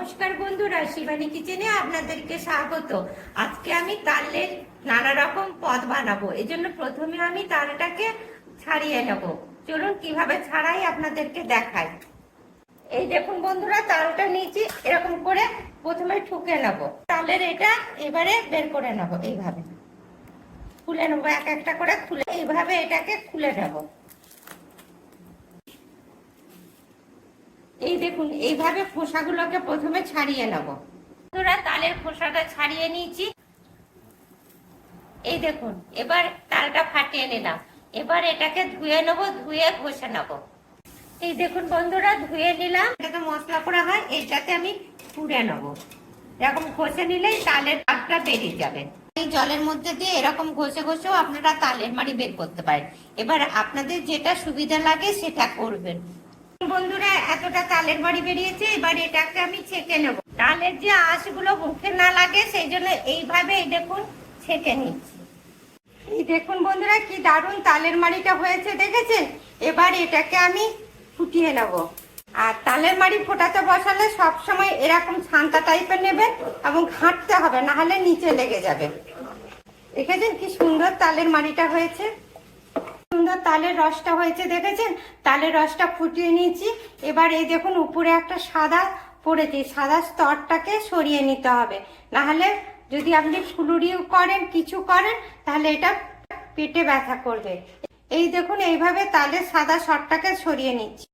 নমস্কার বন্ধুরা, শিবানী কিচেনে আপনাদেরকে স্বাগত। আজকে আমি তালের নানা রকম পদ বানাবো। এই জন্য প্রথমে আমি তালটাকে ছাড়িয়ে নেব। চলুন কিভাবে ছাড়াই আপনাদেরকে দেখাই। এই দেখুন বন্ধুরা, তালটা নিয়েছি, এরকম করে প্রথমে ঠুকে নেব। তালের এটা এবারে বের করে নেব, এইভাবে খুলে নেবো, এক একটা করে খুলে এইভাবে এটাকে খুলে নেব। এই দেখুন, এইভাবে খোসাগুলোকে প্রথমে ছাড়িয়ে নেব। বন্ধুরা, তালের খোসাটা ছাড়িয়ে নিয়েছি। এই দেখুন, এবার তালটা ফাটিয়ে নিলাম। এবার এটাকে ধুয়ে নেব, ধুয়ে ঘষে নেব। এই দেখুন বন্ধুরা, ধুয়ে নিলাম। এটাতে মশলা করা হয়, এইটাতে আমি পুড়ে নেব। এরকম ঘষে নিলেই তালের পাকটা বেরিয়ে যাবে। এই জলের মধ্যে দিয়ে এরকম ঘষে ঘষেও আপনারা তালের মাড়ি বের করতে পারেন। এবার আপনাদের যেটা সুবিধা লাগে সেটা করবেন। বন্ধুরা, এতটা তালের বড়ি বেরিয়েছে, এবার এটাকে আমি ছেঁকে নেব। তালের যে আঁশগুলো মুখে না লাগে সেই জন্য এইভাবে এই দেখুন ছেঁকে নিচ্ছি। এই দেখুন বন্ধুরা, কি দারুণ তালের মাড়িটা হয়েছে, দেখেছেন? এবার এটাকে আমি ফুটিয়ে নেব। আর তালের মাড়ি ফোটাতে বসালে সবসময় এরকম ছান্তা টাইপের নেবেন এবং ঘাঁটতে হবে, না হলে নিচে লেগে যাবে। দেখেছেন কি সুন্দর তালের মাড়িটা হয়েছে, সুন্দর তালের রসটা হয়েছে, দেখেছেন? তালের রসটা ফুটিয়ে নিয়েছি। এবার এই দেখুন উপরে একটা সাদা পড়েছে, সাদা স্তরটাকে সরিয়ে নিতে হবে, না হলে যদি আপনি ফুলুরিও করেন কিছু করেন তাহলে এটা পেটে ব্যথা করবে। এই দেখুন, এইভাবে তালের সাদা স্তরটাকে সরিয়ে নিচ্ছি।